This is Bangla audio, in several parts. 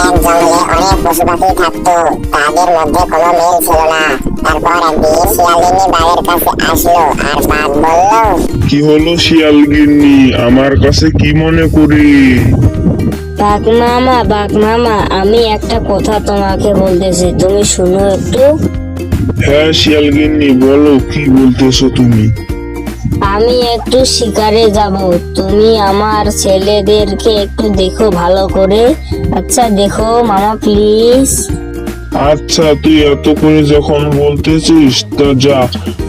এক জঙ্গলে অনেক পশু পাখি থাকতো, তাদের মধ্যে কোনো মিল ছিল না। তারপর একদিন শিয়ালিনী বাঘের কাছে আসলো, আর বাঘ বলল, কি হলো শিয়ালগিন্নি, আমার কাছে কি মনে করি? বাঘ মামা, আমি একটা কথা তোমাকে বলতেছি, তুমি শুনো একটু। হ্যাঁ শিয়ালগিন্নি, বলো কি বলতেছো তুমি? আমি একটু শিকারে যাব, তুমি আমার ছেলেদেরকে একটু দেখো ভালো করে। আচ্ছা দেখো মামা প্লিজ। আচ্ছা তুই এত করে যখন বলতেছিস, তা যা,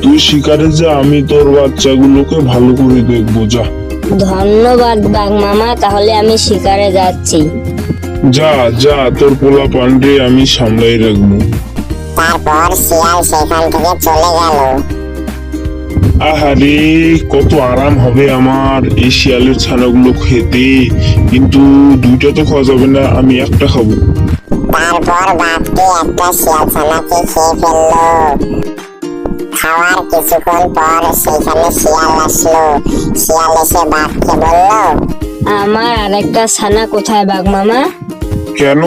তুই শিকারে যা, আমি তোর বাচ্চাগুলোকে ভালো করে দেখবো, যা। ধন্যবাদ বাঘ মামা, তাহলে আমি শিকারে যাচ্ছি। যা যা, তোর পোলা পান্ডে আমি সামলাই রাখবো। তারপর শিয়াল সেখান থেকে চলে গেল। আহারে, কত আরাম হবে আমার এই শিয়ালের ছানাগুলো খেতে, কিন্তু দুইটা তো খাওয়া যাবে না, আমি একটা খাবো। তারপর বাঘটি একটা শিয়াল ছানাকে খেয়ে ফেললো। খাওয়ার কিছুক্ষণ পর সেখানে শিয়াল আসলো। শিয়াল এসে বাঘকে বলল, আমার আরেকটা ছানা কোথায় বাঘ মামা? কেন,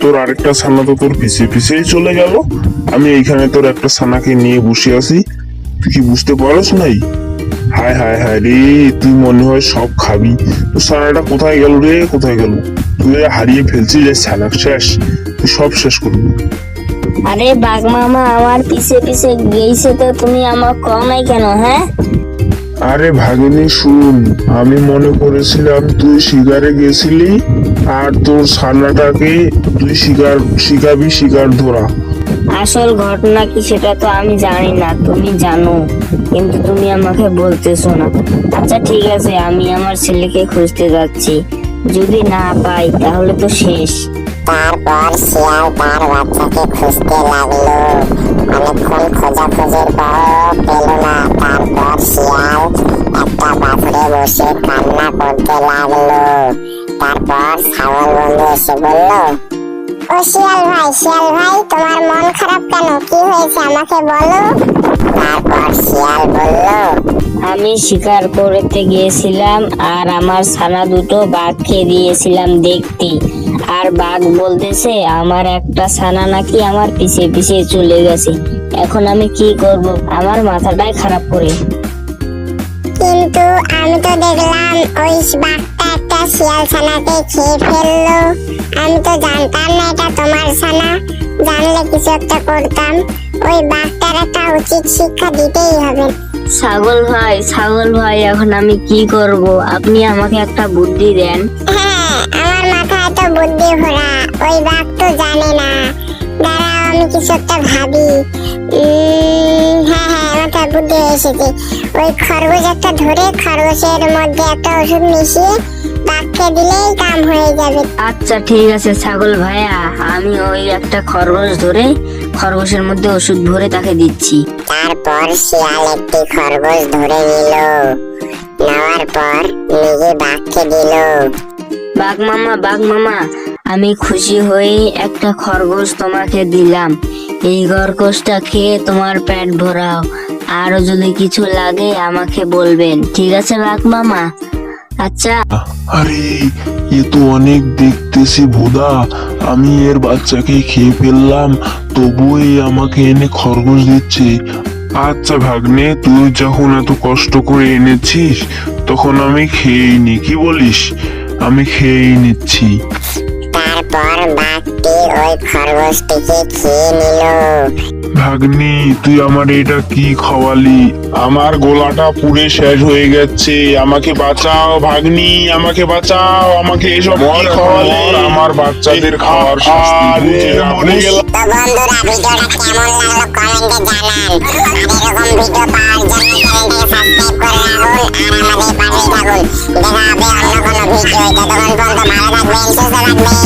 তোর আরেকটা ছানা তো তোর পিছে পিছেই চলে গেল, আমি এইখানে তোর একটা ছানাকে নিয়ে বসে আছি, তুই কি বুঝতে পারস নাই? হায় হায় হায় রে, তুই মনে হয় সব খাবি, তোর ছানাটা কোথায় গেল রে, কোথায় গেল? তুই হারিয়ে ফেলছিস এই ছানা, শেষ, তুই সব শেষ করবি। আরে বাঘ মামা, আমার পিছে পিছে গেইছে তো তুমি আমার কও নাই কেন? হ্যাঁ আরে ভাগিনী শুন, আমি মনে করেছিলাম তুই শিকারে গেছিলি আর তোর ছানাটাকে তুই শিখাবি শিকার ধরা। আসল ঘটনা কি সেটা তো আমি জানি না, তুমি জানো, কিন্তু তুমি আমাকে বলতেছো না। আচ্ছা ঠিক আছে, আমি আমার ছেলেকে খুঁজতে যাচ্ছি, যদি না পাই তাহলে তো শেষ। তারপর শিয়াল তার বাচ্চাকে খুঁজতে লাগলো। অনেকক্ষণ খোঁজাখুঁজির পর পেল না। তারপর শিয়াল একটা পাথরে বসে কান্না করতে লাগলো। তারপর ছাগল বন্ধু এসে বলল, ও শিয়াল ভাই, তোমার মন খারাপ কেন? কি হয়েছে আমাকে বলো। তারপর শিয়াল বলল, আমি শিকার করতে গিয়েছিলাম আর আমার ছানা দুটো বাঘকে দিয়েছিলাম দেখতে, আর বাঘ বলতেছে আমার একটা ছানা নাকি আমার পিছে পিছে চলে গেছে। এখন আমি কি করব, আমার মাথাটাই খারাপ করে। কিন্তু আমি তো দেখলাম ওই বাঘটা একটা শিয়াল ছানাকে খেয়ে ফেললো। আমি তো জানতাম না এটা তোমার ছানা, জানলে কিছু একটা করতাম। ওই বাঘটার একটা উচিত শিক্ষা দিতেই হবে। ছাগল ভাই, এখন আমি কি করব? আপনি আমাকে একটা বুদ্ধি দেন। হ্যাঁ, আমার মাথায় তো বুদ্ধি ভরা। ওই বাঘ তো জানে না। দাঁড়াও, আমি কিছু একটা ভাবি। হ্যাঁ, মাথায় বুদ্ধি এসেছে। ওই খরগোশ একটা ধরে খরগোশের মধ্যে একটা ওষুধ মিশিয়ে বাঘকে দিলেই কাম হয়ে যাবে। আচ্ছা ঠিক আছে ছাগল ভাইয়া, আমি ওই একটা খরগোশ ধরে খরগোশের মধ্যে ওষুধ ভরে তাকে দিচ্ছি। তারপর শিয়াল একটি খরগোশ ধরে নিল। নেওয়ার পর নিজে বাঘকে দিল। বাঘ মামা, আমি খুশি হয়ে একটা খরগোশ তোমাকে দিলাম। এই খরগোশটা খেয়ে তোমার পেট ভরাও, আরো যদি কিছু লাগে আমাকে বলবেন, ঠিক আছে বাঘ মামা? আচ্ছা আরে এ তো অনেক দেখতেছি ভোদা, আমি এর বাচ্চাকে খেয়ে ফেললাম, তবুও এ আমাকে এনে খরগোশ দিচ্ছে। আচ্ছা ভাগ্নে, তুই যখন এত কষ্ট করে এনেছিস তখন আমি খেয়েই নি, কি বলিস? আমি খেয়েই নিচ্ছি। তারপর বাঘটি ওই খরগোশটিকে খেয়ে নিল। ভাগ্নি, তুই আমার এটা কি খাওয়ালি? আমার গোলাটা পুড়ে শেষ হয়ে গেছে, আমাকে বাঁচাও ভাগ্নি, আমাকে বাঁচাও, আমাকে এসব কি খাওয়ালি? আমার বাচ্চাদের খাওয়ার শাস্তি মরে গেলাম। তো বন্ধুরা, ভিডিওটা কেমন লাগলো কমেন্টে জানান। আর এরকম ভিডিও পাওয়ার জন্য চ্যানেলটাকে সাবস্ক্রাইব করে রাখুন আর আমাদের পাশেই থাকুন। দেখা হবে অন্য কোনো ভিডিওতে। ততক্ষণ পর্যন্ত ভালো থাকবেন, সুস্থ থাকবেন।